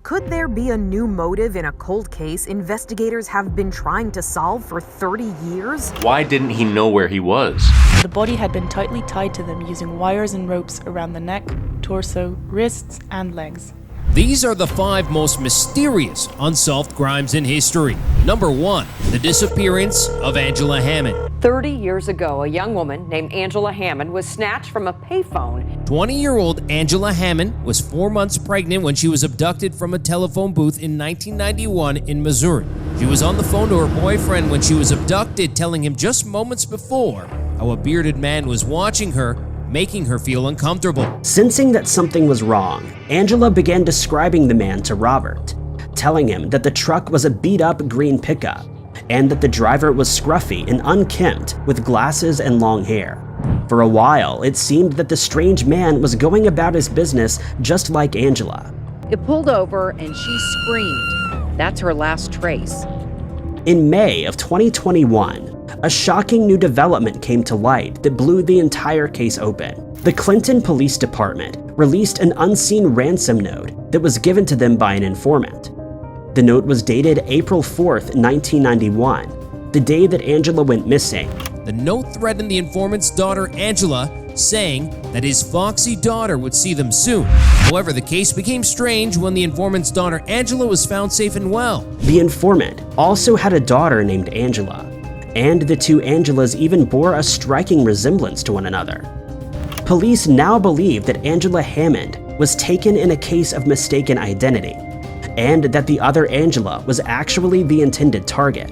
Could there be a new motive in a cold case investigators have been trying to solve for 30 years? Why didn't he know where he was? The body had been tightly tied to them using wires and ropes around the neck, torso, wrists, and legs. These are the 5 most mysterious unsolved crimes in history. Number 1, the disappearance of Angela Hammond. 30 years ago, a young woman named Angela Hammond was snatched from a payphone. 20-year-old Angela Hammond was 4 months pregnant when she was abducted from a telephone booth in 1991 in Missouri. She was on the phone to her boyfriend when she was abducted, telling him just moments before how a bearded man was watching her, making her feel uncomfortable. Sensing that something was wrong, Angela began describing the man to Robert, telling him that the truck was a beat-up green pickup and that the driver was scruffy and unkempt with glasses and long hair. For a while, it seemed that the strange man was going about his business just like Angela. It pulled over and she screamed. That's her last trace. In May of 2021, a shocking new development came to light that blew the entire case open. The Clinton Police Department released an unseen ransom note that was given to them by an informant. The note was dated April 4th, 1991, the day that Angela went missing. The note threatened the informant's daughter, Angela, saying that his foxy daughter would see them soon. However, the case became strange when the informant's daughter, Angela, was found safe and well. The informant also had a daughter named Angela, and the two Angelas even bore a striking resemblance to one another. Police now believe that Angela Hammond was taken in a case of mistaken identity, and that the other Angela was actually the intended target.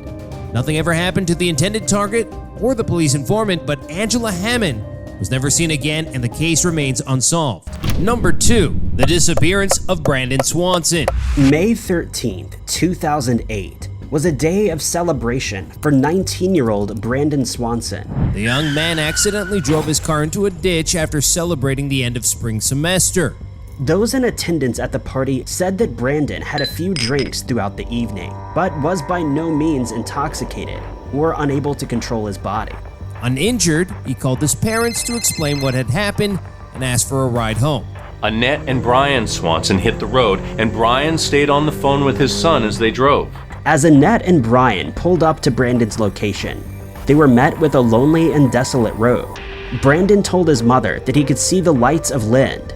Nothing ever happened to the intended target or the police informant, but Angela Hammond was never seen again and the case remains unsolved. Number 2, the disappearance of Brandon Swanson. May 13th, 2008 was a day of celebration for 19-year-old Brandon Swanson. The young man accidentally drove his car into a ditch after celebrating the end of spring semester. Those in attendance at the party said that Brandon had a few drinks throughout the evening, but was by no means intoxicated or unable to control his body. Uninjured, he called his parents to explain what had happened and asked for a ride home. Annette and Brian Swanson hit the road, and Brian stayed on the phone with his son as they drove. As Annette and Brian pulled up to Brandon's location, they were met with a lonely and desolate road. Brandon told his mother that he could see the lights of Lind,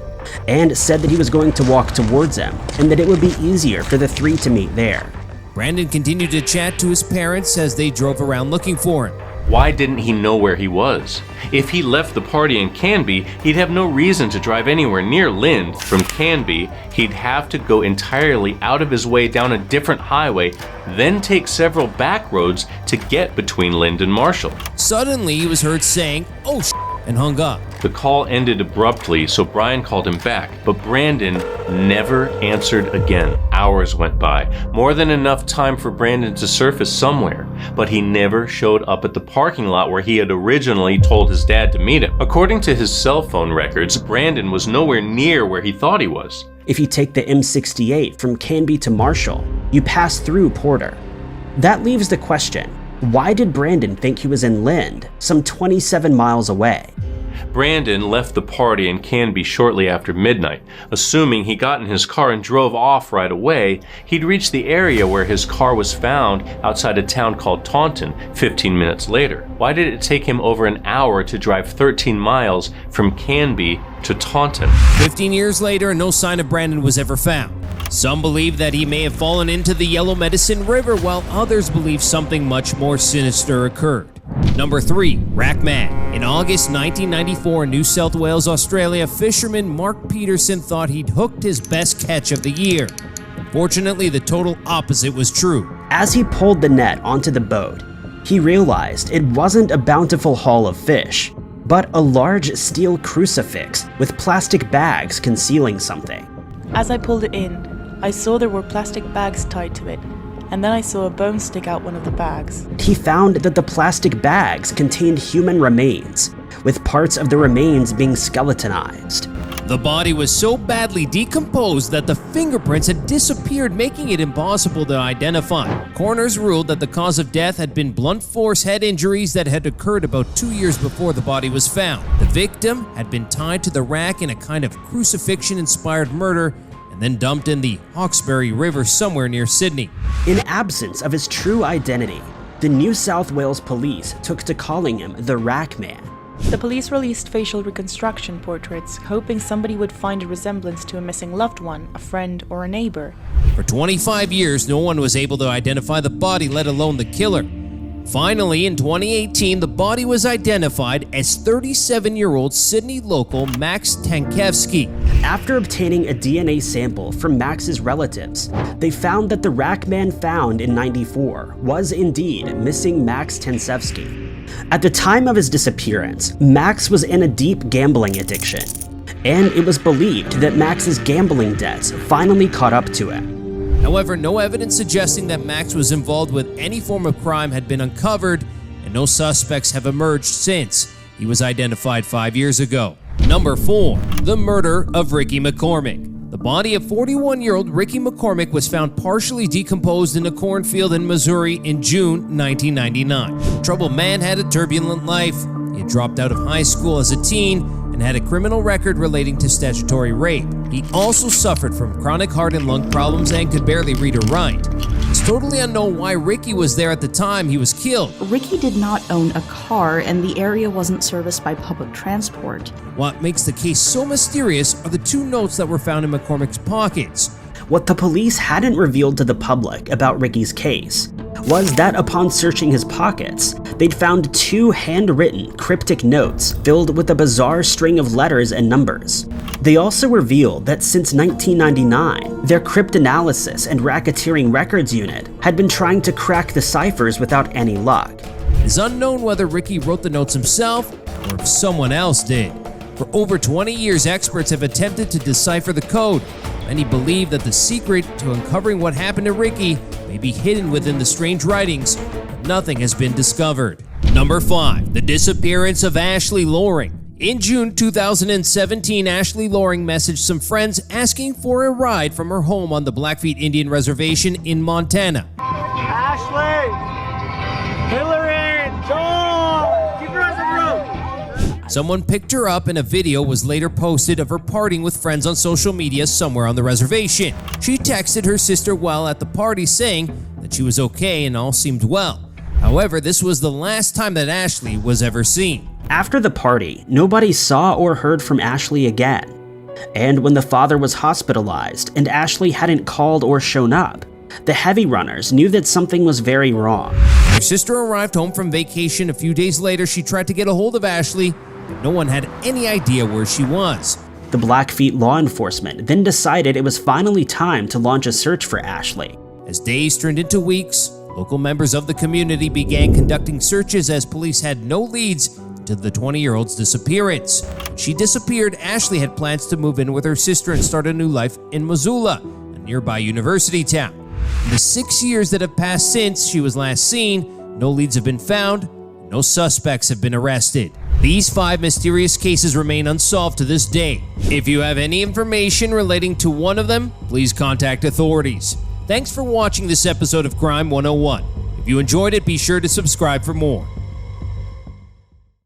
and said that he was going to walk towards him and that it would be easier for the three to meet there. Brandon continued to chat to his parents as they drove around looking for him. Why didn't he know where he was? If he left the party in Canby, he'd have no reason to drive anywhere near Lind. From Canby, he'd have to go entirely out of his way down a different highway, then take several back roads to get between Lind and Marshall. Suddenly, he was heard saying, "Oh, and hung up. The call ended abruptly, so Brian called him back, but Brandon never answered again. Hours went by, more than enough time for Brandon to surface somewhere, but he never showed up at the parking lot where he had originally told his dad to meet him. According to his cell phone records, Brandon was nowhere near where he thought he was. If you take the M68 from Canby to Marshall, you pass through Porter. That leaves the question, why did Brandon think he was in Lind, some 27 miles away? Brandon left the party in Canby shortly after midnight. Assuming he got in his car and drove off right away, he'd reach the area where his car was found outside a town called Taunton 15 minutes later. Why did it take him over an hour to drive 13 miles from Canby to Taunton? 15 years later, no sign of Brandon was ever found. Some believe that he may have fallen into the Yellow Medicine River, while others believe something much more sinister occurred. Number 3, Rackman. In August 1994 in New South Wales, Australia, fisherman Mark Peterson thought he'd hooked his best catch of the year. Unfortunately, the total opposite was true. As he pulled the net onto the boat, he realized it wasn't a bountiful haul of fish, but a large steel crucifix with plastic bags concealing something. As I pulled it in, I saw there were plastic bags tied to it, and then I saw a bone stick out one of the bags. He found that the plastic bags contained human remains, with parts of the remains being skeletonized. The body was so badly decomposed that the fingerprints had disappeared, making it impossible to identify. Coroners ruled that the cause of death had been blunt force head injuries that had occurred about 2 years before the body was found. The victim had been tied to the rack in a kind of crucifixion-inspired murder, and then dumped in the Hawkesbury River somewhere near Sydney. In absence of his true identity, the New South Wales police took to calling him the Rackman. The police released facial reconstruction portraits, hoping somebody would find a resemblance to a missing loved one, a friend, or a neighbor. For 25 years, no one was able to identify the body, let alone the killer. Finally, in 2018, the body was identified as 37-year-old Sydney local Max Tankevsky. After obtaining a DNA sample from Max's relatives, they found that the Rackman found in '94 was indeed missing Max Tankevsky. At the time of his disappearance, Max was in a deep gambling addiction, and it was believed that Max's gambling debts finally caught up to him. However, no evidence suggesting that Max was involved with any form of crime had been uncovered, and no suspects have emerged since he was identified 5 years ago. Number 4. The murder of Ricky McCormick. The body of 41-year-old Ricky McCormick was found partially decomposed in a cornfield in Missouri in June 1999. The troubled man had a turbulent life. He had dropped out of high school as a teen and had a criminal record relating to statutory rape. He also suffered from chronic heart and lung problems and could barely read or write. It's totally unknown why Ricky was there at the time he was killed. Ricky did not own a car, and the area wasn't serviced by public transport. What makes the case so mysterious are the 2 notes that were found in McCormick's pockets. What the police hadn't revealed to the public about Ricky's case was that upon searching his pockets, they'd found 2 handwritten cryptic notes filled with a bizarre string of letters and numbers. They also revealed that since 1999, their cryptanalysis and racketeering records unit had been trying to crack the ciphers without any luck. It is unknown whether Ricky wrote the notes himself or if someone else did. For over 20 years, experts have attempted to decipher the code. Many believe that the secret to uncovering what happened to Ricky may be hidden within the strange writings, but nothing has been discovered. Number 5. The disappearance of Ashley Loring. In June 2017, Ashley Loring messaged some friends asking for a ride from her home on the Blackfeet Indian Reservation in Montana. Ashley! Hillary! Joel! Keep your eyes on the road! Someone picked her up and a video was later posted of her partying with friends on social media somewhere on the reservation. She texted her sister while at the party saying that she was okay and all seemed well. However, this was the last time that Ashley was ever seen. After the party, nobody saw or heard from Ashley again. And when the father was hospitalized and Ashley hadn't called or shown up, the heavy runners knew that something was very wrong. Her sister arrived home from vacation a few days later. She tried to get a hold of Ashley, but no one had any idea where she was. The Blackfeet law enforcement then decided it was finally time to launch a search for Ashley. As days turned into weeks, local members of the community began conducting searches as police had no leads to the 20-year-old's disappearance. When she disappeared, Ashley had plans to move in with her sister and start a new life in Missoula, a nearby university town. In the 6 years that have passed since she was last seen, no leads have been found, no suspects have been arrested. These 5 mysterious cases remain unsolved to this day. If you have any information relating to one of them, please contact authorities. Thanks for watching this episode of Crime 101. If you enjoyed it, be sure to subscribe for more.